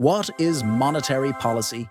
What is monetary policy?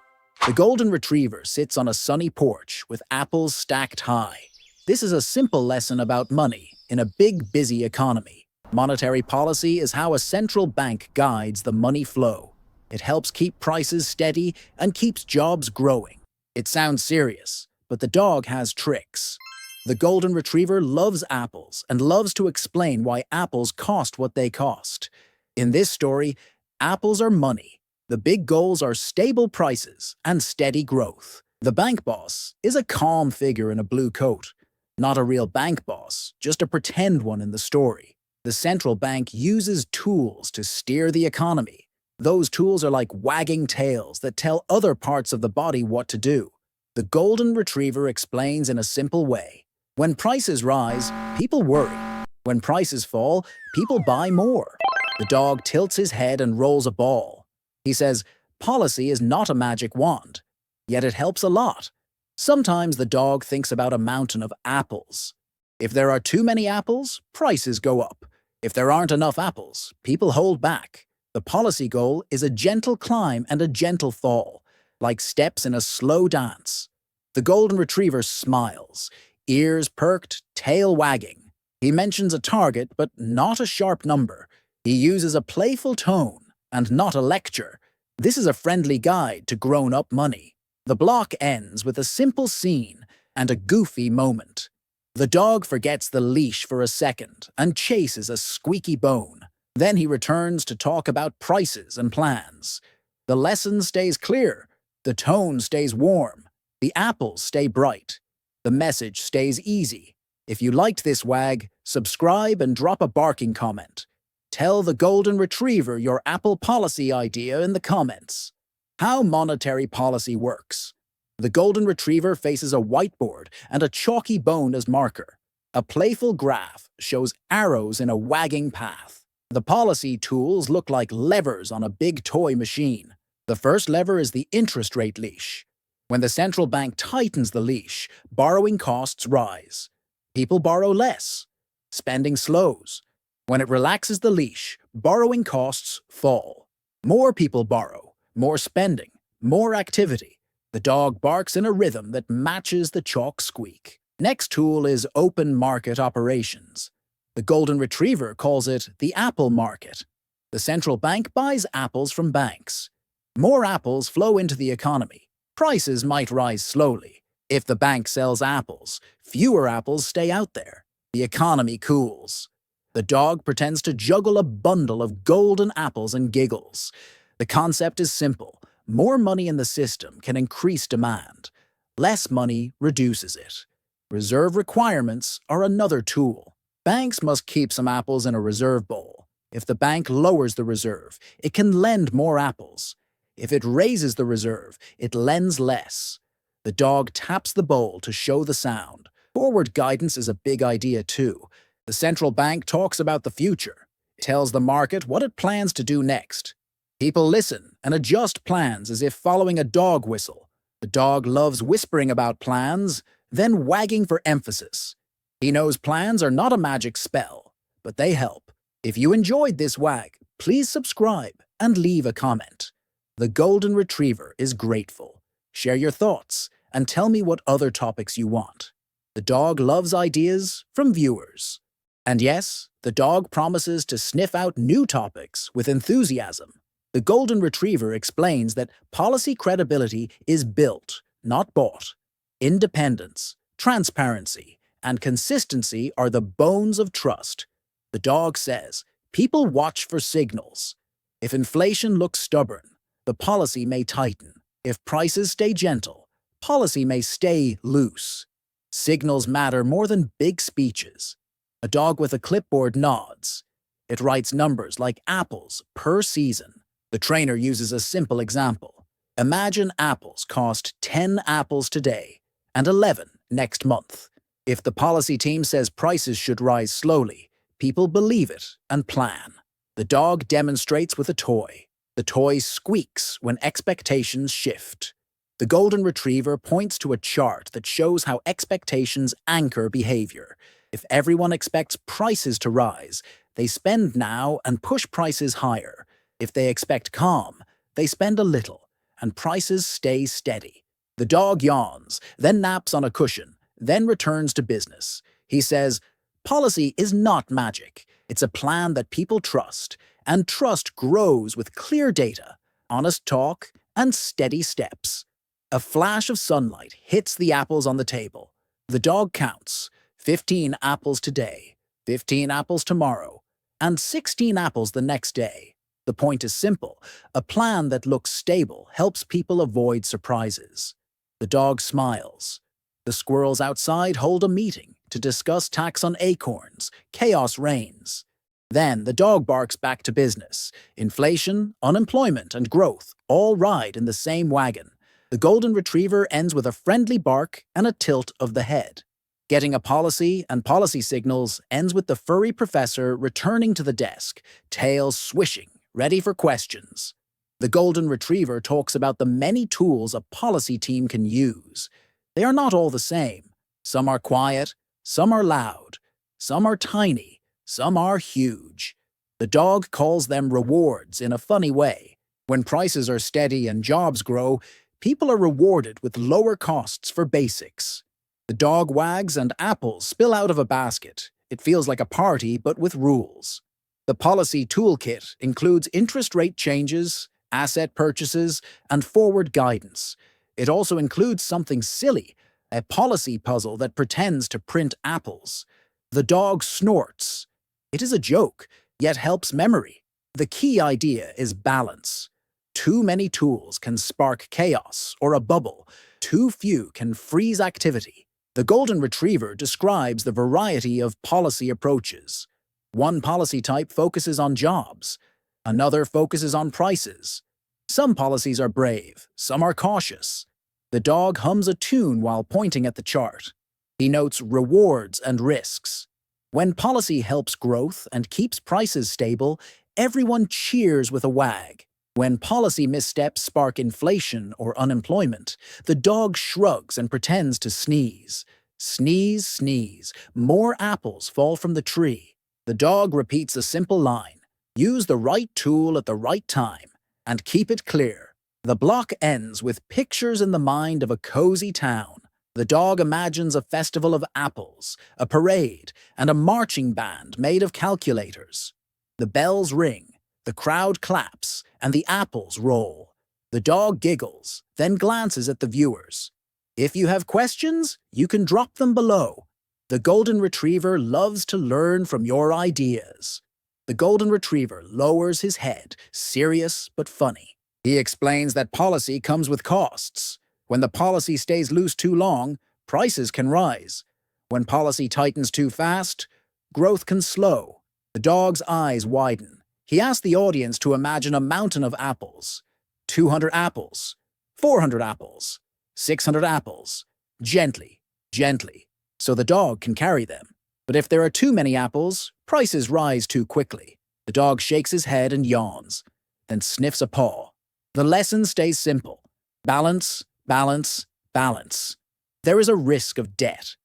The golden retriever sits on a sunny porch with apples stacked high. This is a simple lesson about money in a big, busy economy. Monetary policy is how a central bank guides the money flow. It helps keep prices steady and keeps jobs growing. It sounds serious, but the dog has tricks. The golden retriever loves apples and loves to explain why apples cost what they cost. In this story, apples are money. The big goals are stable prices and steady growth. The bank boss is a calm figure in a blue coat. Not a real bank boss, just a pretend one in the story. The central bank uses tools to steer the economy. Those tools are like wagging tails that tell other parts of the body what to do. The golden retriever explains in a simple way. When prices rise, people worry. When prices fall, people buy more. The dog tilts his head and rolls a ball. He says, policy is not a magic wand, yet it helps a lot. Sometimes the dog thinks about a mountain of apples. If there are too many apples, prices go up. If there aren't enough apples, people hold back. The policy goal is a gentle climb and a gentle fall, like steps in a slow dance. The golden retriever smiles, ears perked, tail wagging. He mentions a target, but not a sharp number. He uses a playful tone and not a lecture. This is a friendly guide to grown-up money. The block ends with a simple scene and a goofy moment. The dog forgets the leash for a second and chases a squeaky bone. Then he returns to talk about prices and plans. The lesson stays clear. The tone stays warm. The apples stay bright. The message stays easy. If you liked this wag, subscribe and drop a barking comment. Tell the golden retriever your Apple policy idea in the comments. How monetary policy works. The golden retriever faces a whiteboard and a chalky bone as marker. A playful graph shows arrows in a wagging path. The policy tools look like levers on a big toy machine. The first lever is the interest rate leash. When the central bank tightens the leash, borrowing costs rise. People borrow less. Spending slows. When it relaxes the leash, borrowing costs fall. More people borrow, more spending, more activity. The dog barks in a rhythm that matches the chalk squeak. Next tool is open market operations. The golden retriever calls it the apple market. The central bank buys apples from banks. More apples flow into the economy. Prices might rise slowly. If the bank sells apples, fewer apples stay out there. The economy cools. The dog pretends to juggle a bundle of golden apples and giggles. The concept is simple. More money in the system can increase demand. Less money reduces it. Reserve requirements are another tool. Banks must keep some apples in a reserve bowl. If the bank lowers the reserve, it can lend more apples. If it raises the reserve, it lends less. The dog taps the bowl to show the sound. Forward guidance is a big idea too. The central bank talks about the future. It tells the market what it plans to do next. People listen and adjust plans as if following a dog whistle. The dog loves whispering about plans, then wagging for emphasis. He knows plans are not a magic spell, but they help. If you enjoyed this wag, please subscribe and leave a comment. The golden retriever is grateful. Share your thoughts and tell me what other topics you want. The dog loves ideas from viewers. And yes, the dog promises to sniff out new topics with enthusiasm. The golden retriever explains that policy credibility is built, not bought. Independence, transparency, and consistency are the bones of trust. The dog says, people watch for signals. If inflation looks stubborn, the policy may tighten. If prices stay gentle, policy may stay loose. Signals matter more than big speeches. A dog with a clipboard nods. It writes numbers like apples per season. The trainer uses a simple example. Imagine apples cost 10 apples today and 11 next month. If the policy team says prices should rise slowly, people believe it and plan. The dog demonstrates with a toy. The toy squeaks when expectations shift. The golden retriever points to a chart that shows how expectations anchor behavior. If everyone expects prices to rise, they spend now and push prices higher. If they expect calm, they spend a little, and prices stay steady. The dog yawns, then naps on a cushion, then returns to business. He says, "Policy is not magic. It's a plan that people trust, and trust grows with clear data, honest talk, and steady steps." A flash of sunlight hits the apples on the table. The dog counts, 15 apples today, 15 apples tomorrow, and 16 apples the next day. The point is simple. A plan that looks stable helps people avoid surprises. The dog smiles. The squirrels outside hold a meeting to discuss tax on acorns. Chaos reigns. Then the dog barks back to business. Inflation, unemployment, and growth all ride in the same wagon. The golden retriever ends with a friendly bark and a tilt of the head. Getting a policy and policy signals ends with the furry professor returning to the desk, tail swishing, ready for questions. The golden retriever talks about the many tools a policy team can use. They are not all the same. Some are quiet, some are loud, some are tiny, some are huge. The dog calls them rewards in a funny way. When prices are steady and jobs grow, people are rewarded with lower costs for basics. The dog wags and apples spill out of a basket. It feels like a party, but with rules. The policy toolkit includes interest rate changes, asset purchases, and forward guidance. It also includes something silly, a policy puzzle that pretends to print apples. The dog snorts. It is a joke, yet helps memory. The key idea is balance. Too many tools can spark chaos or a bubble. Too few can freeze activity. The golden retriever describes the variety of policy approaches. One policy type focuses on jobs. Another focuses on prices. Some policies are brave, some are cautious. The dog hums a tune while pointing at the chart. He notes rewards and risks. When policy helps growth and keeps prices stable, everyone cheers with a wag. When policy missteps spark inflation or unemployment, the dog shrugs and pretends to sneeze. Sneeze, sneeze. More apples fall from the tree. The dog repeats a simple line. Use the right tool at the right time, and keep it clear. The block ends with pictures in the mind of a cozy town. The dog imagines a festival of apples, a parade, and a marching band made of calculators. The bells ring, the crowd claps, and the apples roll. The dog giggles, then glances at the viewers. If you have questions, you can drop them below. The golden retriever loves to learn from your ideas. The golden retriever lowers his head, serious but funny. He explains that policy comes with costs. When the policy stays loose too long, prices can rise. When policy tightens too fast, growth can slow. The dog's eyes widen. He asks the audience to imagine a mountain of apples. 200 apples, 400 apples, 600 apples. Gently, gently, so the dog can carry them. But if there are too many apples, prices rise too quickly. The dog shakes his head and yawns, then sniffs a paw. The lesson stays simple. Balance, balance, balance. There is a risk of debt.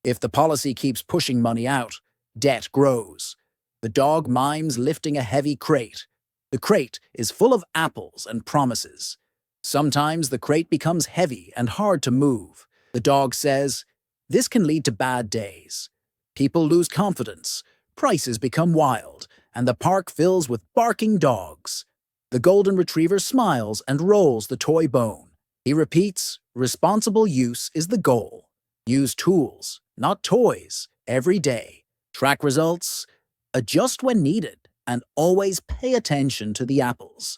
If the policy keeps pushing money out, debt grows. The dog mimes lifting a heavy crate. The crate is full of apples and promises. Sometimes the crate becomes heavy and hard to move. The dog says, "This can lead to bad days." People lose confidence, prices become wild, and the park fills with barking dogs. The golden retriever smiles and rolls the toy bone. He repeats, responsible use is the goal. Use tools, not toys, every day. Track results, adjust when needed, and always pay attention to the apples.